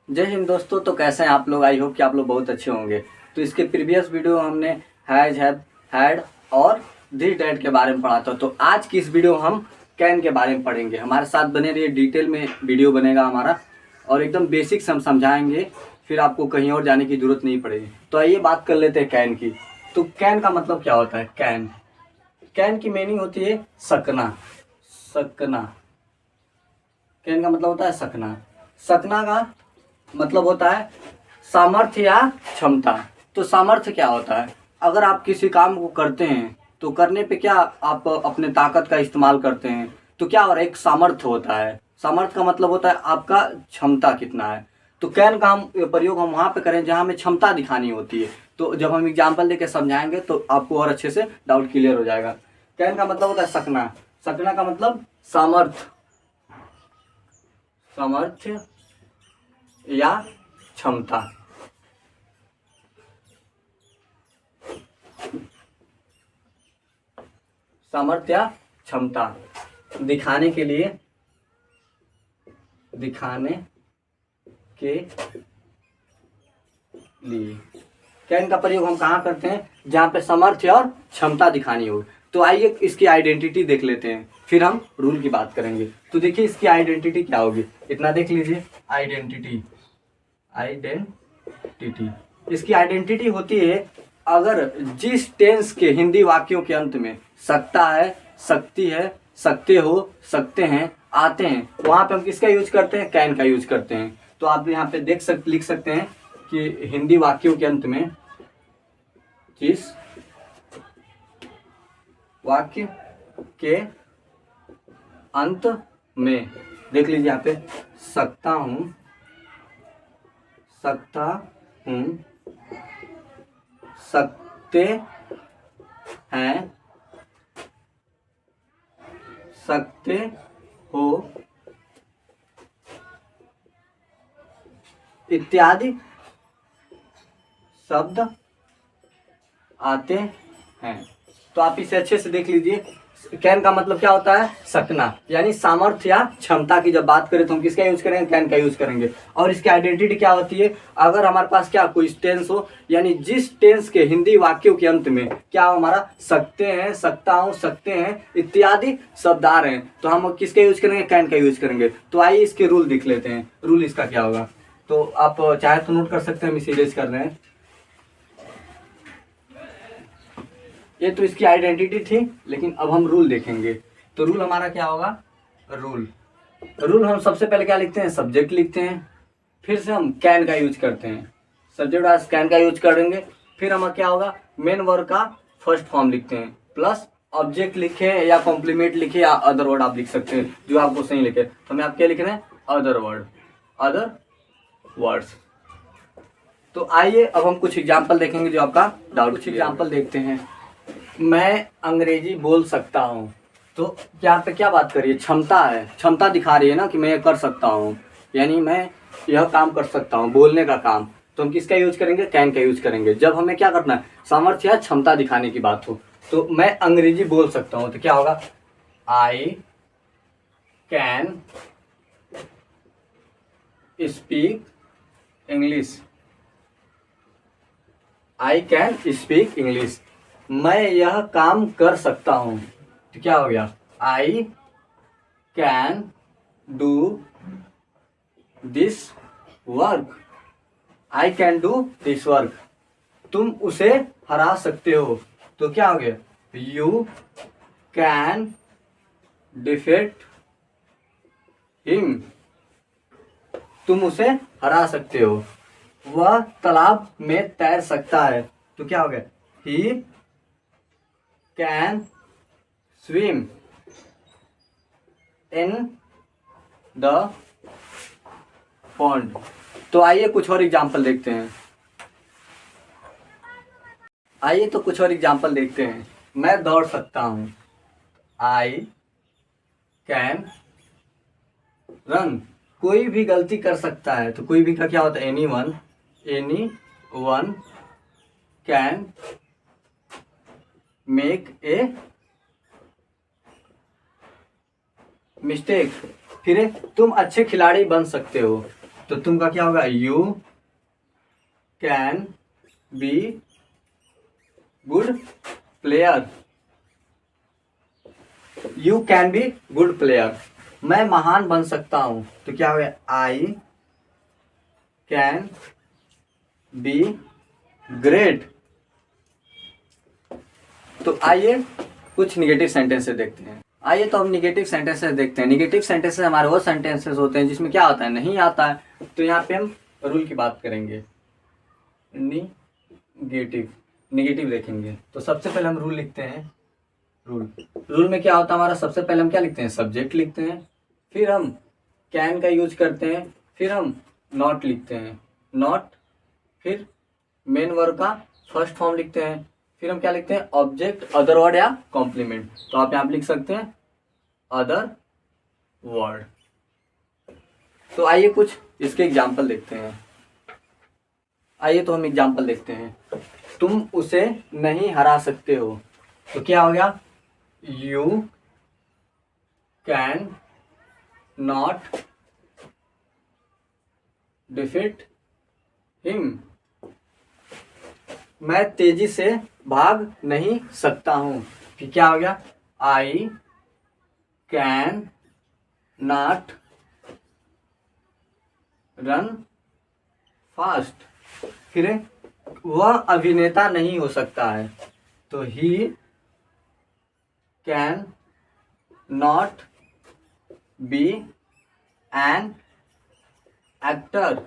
जय हिंद दोस्तों। तो कैसे हैं आप लोग? आई होप कि आप लोग बहुत अच्छे होंगे। तो इसके प्रीवियस वीडियो हमने हैज, हैव, हैड और दिस, डैट के बारे में पढ़ा था। तो आज की इस वीडियो हम कैन के बारे में पढ़ेंगे। हमारे साथ बने रहिए, डिटेल में वीडियो बनेगा हमारा और एकदम बेसिक से हम समझाएंगे, फिर आपको कहीं और जाने की जरूरत नहीं पड़ेगी। तो आइए बात कर लेते हैं कैन की। तो कैन का मतलब क्या होता है? कैन कैन की मीनिंग होती है सकना। सकना कैन का मतलब होता है सकना। सकना का मतलब होता है सामर्थ्य या क्षमता। तो सामर्थ्य क्या होता है? अगर आप किसी काम को करते हैं तो करने पे क्या आप अपने ताकत का इस्तेमाल करते हैं, तो क्या और एक सामर्थ्य होता है। सामर्थ्य का मतलब होता है आपका क्षमता कितना है। तो कैन का हम प्रयोग हम वहाँ पे करें जहाँ हमें क्षमता दिखानी होती है। तो जब हम एग्जाम्पल देके समझाएंगे तो आपको और अच्छे से डाउट क्लियर हो जाएगा। कैन का मतलब होता है सकना। सकना का मतलब सामर्थ्य, सामर्थ्य या क्षमता। सामर्थ्य या क्षमता दिखाने के लिए, दिखाने के लिए कैन का प्रयोग हम कहाँ करते हैं? जहाँ पे सामर्थ्य और क्षमता दिखानी हो। तो आइए इसकी आइडेंटिटी देख लेते हैं, फिर हम रूल की बात करेंगे। तो देखिए इसकी आइडेंटिटी क्या होगी, इतना देख लीजिए। आइडेंटिटी, आइडेंटिटी इसकी आइडेंटिटी होती है अगर जिस टेंस के हिंदी वाक्यों के अंत में सकता है, सकती है, सकते हो, सकते हैं आते हैं, वहां पे हम किसका यूज करते हैं? कैन का यूज करते हैं। तो आप यहाँ पे लिख सकते हैं कि हिंदी वाक्यों के अंत में, जिस वाक्य के अंत में, देख लीजिए यहाँ पे, सकता हूं, सकता हूं, सकते हैं, सकते हो इत्यादि शब्द आते हैं। तो आप इसे अच्छे से देख लीजिए। कैन का मतलब क्या होता है? सकना, यानी सामर्थ्य या क्षमता की जब बात करें तो हम किसका यूज करेंगे? कैन का यूज करेंगे। और इसकी आइडेंटिटी क्या होती है? अगर हमारे पास क्या कोई टेंस हो, यानी जिस टेंस के हिंदी वाक्यों के अंत में क्या हो हमारा सकते हैं, सकता हूं, सकते हैं इत्यादि शब्द आ रहे हैं, तो हम किसका यूज करेंगे? कैन का यूज करेंगे। तो आइए इसके रूल देख लेते हैं। रूल इसका क्या होगा, तो आप चाहे तो नोट कर सकते हैं, हम इसे इरेज कर रहे हैं। ये तो इसकी आइडेंटिटी थी, लेकिन अब हम रूल देखेंगे। तो रूल हमारा क्या होगा? रूल रूल हम सबसे पहले क्या लिखते हैं? सब्जेक्ट लिखते हैं, फिर से हम कैन का यूज करते हैं। सब्जेक्ट आज कैन का यूज करेंगे, फिर हमारा क्या होगा? मेन वर्ड का फर्स्ट फॉर्म लिखते हैं, प्लस ऑब्जेक्ट लिखे या कॉम्प्लीमेंट लिखे या अदर वर्ड आप लिख सकते हैं, जो आपको सही लिखे। तो हमें आप क्या लिख रहे हैं? Other word, other words. तो आइए अब हम कुछ एग्जाम्पल देखेंगे जो आपका डाउट। कुछ एग्जाम्पल देखते हैं। मैं अंग्रेजी बोल सकता हूँ। तो यहाँ पे क्या बात करिए? क्षमता है, क्षमता दिखा रही है ना कि मैं ये कर सकता हूँ, यानी मैं यह काम कर सकता हूँ, बोलने का काम। तो हम किसका यूज करेंगे? कैन का यूज करेंगे। जब हमें क्या करना है? सामर्थ्य या क्षमता दिखाने की बात हो। तो मैं अंग्रेजी बोल सकता हूँ, तो क्या होगा? I can speak English. I can speak English. मैं यह काम कर सकता हूँ, तो क्या हो गया? I can do this work. I can do this work. तुम उसे हरा सकते हो, तो क्या हो गया? You can defeat him. तुम उसे हरा सकते हो। वह तालाब में तैर सकता है, तो क्या हो गया? He can swim in the pond. तो आइए कुछ और एग्जाम्पल देखते हैं। मैं दौड़ सकता हूँ। I can run. कोई भी गलती कर सकता है, तो कोई भी का क्या होता है? Any one, any one can make a mistake. फिर तुम अच्छे खिलाड़ी बन सकते हो, तो तुम का क्या होगा, you can be good player. You can be good player, मैं महान बन सकता हूं, तो क्या होगा, आई कैन बी ग्रेट। तो आइए कुछ निगेटिव सेंटेंसेस देखते हैं। आइए तो हम निगेटिव सेंटेंसेस देखते हैं। निगेटिव सेंटेंसेस हमारे वो सेंटेंसेस होते हैं जिसमें क्या होता है, नहीं आता है। तो यहाँ पे हम रूल की बात करेंगे, निगेटिव निगेटिव देखेंगे। तो सबसे पहले हम रूल लिखते हैं। रूल में क्या होता है हमारा, सबसे पहले हम क्या लिखते हैं, सब्जेक्ट लिखते हैं, फिर हम कैन का यूज करते हैं, फिर हम नॉट लिखते हैं, नॉट, फिर मेन वर्ब का फर्स्ट फॉर्म लिखते हैं, फिर हम क्या लिखते हैं, ऑब्जेक्ट, अदर वर्ड या कॉम्प्लीमेंट। तो आप यहाँ पे लिख सकते हैं अदर वर्ड। तो आइए कुछ इसके एग्जाम्पल देखते हैं। आइए तो हम एग्जाम्पल देखते हैं। तुम उसे नहीं हरा सकते हो, तो क्या हो गया, you can not defeat him. मैं तेजी से भाग नहीं सकता हूं, कि क्या हो गया, I can not run fast. फिर वह अभिनेता नहीं हो सकता है, तो he can not be an actor.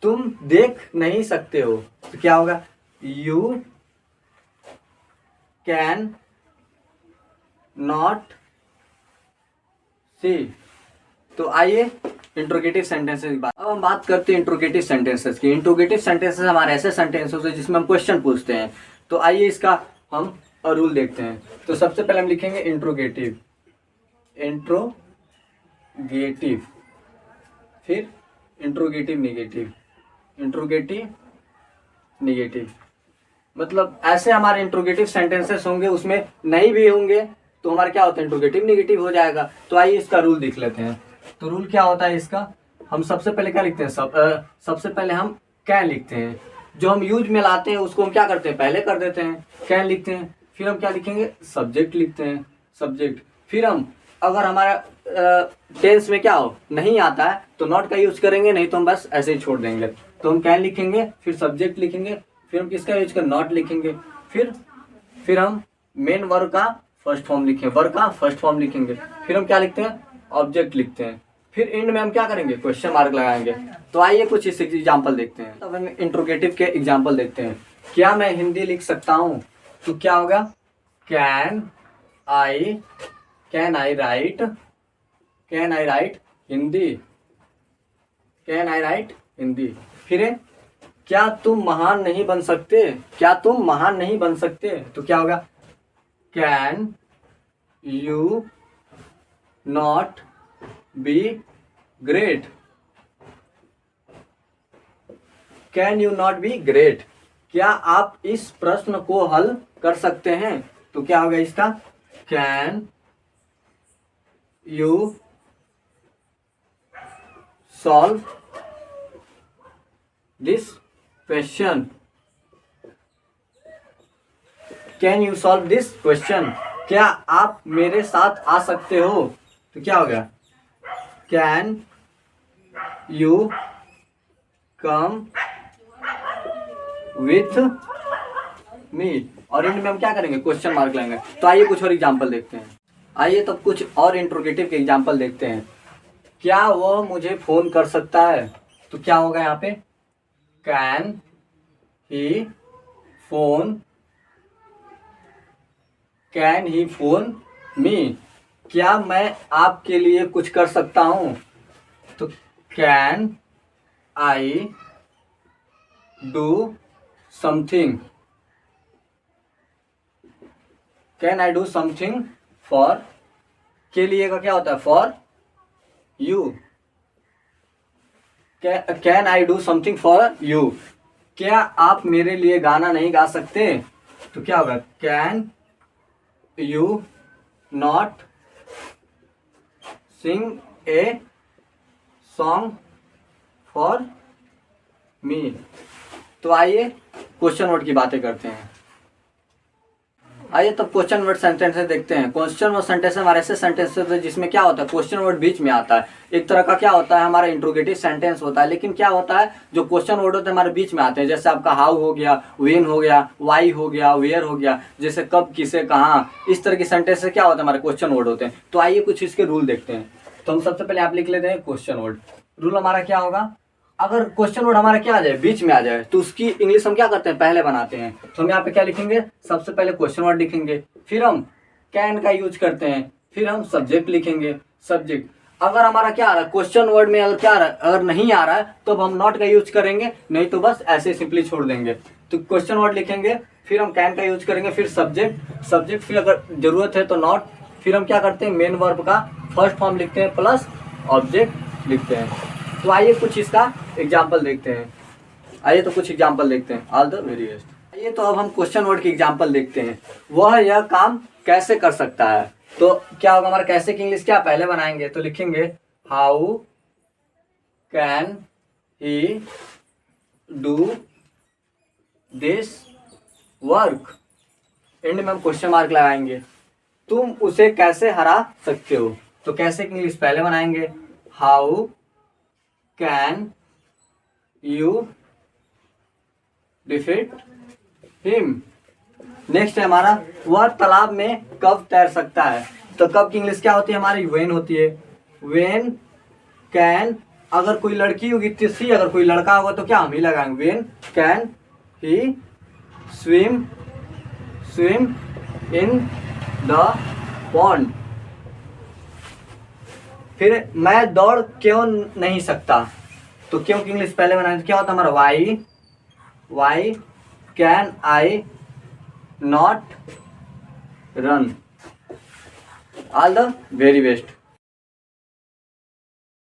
तुम देख नहीं सकते हो, तो क्या होगा, यू कैन नॉट सी। तो आइए इंट्रोगेटिव सेंटेंसेस की बात, अब हम बात करते हैं इंट्रोगेटिव सेंटेंसेस की। इंट्रोगेटिव सेंटेंसेस हमारे ऐसे सेंटेंसेस हैं जिसमें हम क्वेश्चन पूछते हैं। तो आइए इसका हम रूल देखते हैं। तो सबसे पहले हम लिखेंगे इंट्रोगेटिव, इंट्रोगेटिव, फिर इंट्रोगेटिव निगेटिव, इंट्रोगेटिव निगेटिव। मतलब ऐसे हमारे इंट्रोगेटिव सेंटेंसेस होंगे, उसमें नहीं भी होंगे तो हमारा क्या होता है, इंट्रोगेटिव निगेटिव हो जाएगा। तो आइए इसका रूल देख लेते हैं। तो रूल क्या होता है इसका, हम सबसे पहले क्या लिखते हैं, सबसे पहले हम कैन लिखते हैं। जो हम यूज में लाते हैं उसको हम क्या करते हैं, पहले कर देते हैं, कैन लिखते हैं। फिर हम क्या लिखेंगे, सब्जेक्ट लिखते हैं, सब्जेक्ट। फिर हम अगर हमारा टेंस में क्या हो, नहीं आता है तो नॉट का यूज करेंगे, नहीं तो हम बस ऐसे ही छोड़ देंगे। तो हम कैन लिखेंगे, फिर सब्जेक्ट लिखेंगे, फिर हम किसका यूज कर, नॉट लिखेंगे, फिर हम मेन वर्ब का फर्स्ट फॉर्म लिखेंगे, वर्ब का फर्स्ट फॉर्म लिखेंगे, फिर हम क्या लिखते हैं, ऑब्जेक्ट लिखते हैं, फिर एंड में हम क्या करेंगे, क्वेश्चन मार्क लगाएंगे। तो आइए कुछ इस एग्जाम्पल देखते हैं। तब हम इंट्रोगेटिव के एग्जाम्पल देखते हैं। क्या मैं हिंदी लिख सकता हूँ, तो क्या होगा, can I right, can I right Hindi, can I right Hindi. फिर क्या तुम महान नहीं बन सकते, क्या तुम महान नहीं बन सकते, तो क्या होगा, can you not be great, can you not be great. क्या आप इस प्रश्न को हल कर सकते हैं, तो क्या होगा इसका, can you solve this question, can you solve this question. क्या आप मेरे साथ आ सकते हो, तो क्या होगा, can you come with me. और इनमें हम क्या करेंगे, क्वेश्चन मार्क लेंगे। तो आइए कुछ और एग्जाम्पल देखते हैं। आइए तो कुछ और इंट्रोगेटिव के एग्जाम्पल देखते हैं। क्या वो मुझे फोन कर सकता है, तो क्या होगा यहाँ पे, can he phone, can he phone me. क्या मैं आपके लिए कुछ कर सकता हूं, तो can I do something, can I do something for, के लिए का क्या होता है, for you, can I do something for you. क्या आप मेरे लिए गाना नहीं गा सकते, तो क्या होगा, can you not sing a song for me. तो आइए क्वेश्चन वर्ड की बातें करते हैं। आइए तब क्वेश्चन वर्ड सेंटेंसेस देखते हैं। क्वेश्चन वर्ड सेंटेंस हमारे ऐसे सेंटेंस होते हैं जिसमें क्या होता है, क्वेश्चन वर्ड बीच में आता है। एक तरह का क्या होता है, हमारा इंट्रोगेटिव सेंटेंस होता है। लेकिन क्या होता है, जो क्वेश्चन वर्ड होते हैं हमारे बीच में आते हैं, जैसे आपका हाउ हो गया, व्हेन हो गया, वाई हो गया, वेयर हो गया, जैसे कब, किसे, कहाँ, इस तरह की सेंटेंस से क्या होता है, हमारे क्वेश्चन वर्ड होते हैं। तो आइए कुछ इसके रूल देखते हैं। तो हम सबसे पहले आप लिख लेते हैं क्वेश्चन वर्ड। रूल हमारा क्या होगा, अगर क्वेश्चन वर्ड हमारा क्या आ जाए, बीच में आ जाए, तो उसकी इंग्लिश हम क्या करते हैं, पहले बनाते हैं। तो हम यहाँ पे क्या लिखेंगे, सबसे पहले क्वेश्चन वर्ड लिखेंगे, फिर हम कैन का यूज करते हैं, फिर हम सब्जेक्ट लिखेंगे, सब्जेक्ट। अगर हमारा क्या आ रहा है क्वेश्चन वर्ड में, अगर क्या आ रहा है, अगर नहीं आ रहा है तो हम नॉट का यूज करेंगे, नहीं तो बस ऐसे सिंपली छोड़ देंगे। तो क्वेश्चन वर्ड लिखेंगे, फिर हम कैन का यूज करेंगे, फिर सब्जेक्ट, फिर अगर जरूरत है तो नॉट, फिर हम क्या करते हैं, मेन वर्ब का फर्स्ट फॉर्म लिखते हैं प्लस ऑब्जेक्ट लिखते हैं। तो आइए कुछ इसका एग्जाम्पल देखते हैं। आइए तो कुछ एग्जाम्पल देखते हैं। All the very best. आइए तो अब हम क्वेश्चन वर्ड की एग्जाम्पल देखते हैं। वह यह काम कैसे कर सकता है। तो क्या होगा हमारा, कैसे की इंग्लिश क्या पहले बनाएंगे, तो लिखेंगे how can he do this work, and में हम क्वेश्चन मार्क लगाएंगे। तुम उसे कैसे हरा सकते हो। तो कैसे की इंग्लिश पहले बनाएंगे, how can you defeat him. Next है हमारा, वह तालाब में कब तैर सकता है। तो कब की इंग्लिश क्या होती है हमारी, वेन होती है। वेन कैन, अगर कोई लड़की होगी तो सी, अगर कोई लड़का होगा तो क्या हम ही लगाएंगे, when can he swim in the pond. फिर मैं दौड़ क्यों नहीं सकता। तो क्यों की इंग्लिश पहले बनाए, तो क्या होता है हमारा, why can I not run. All the very best.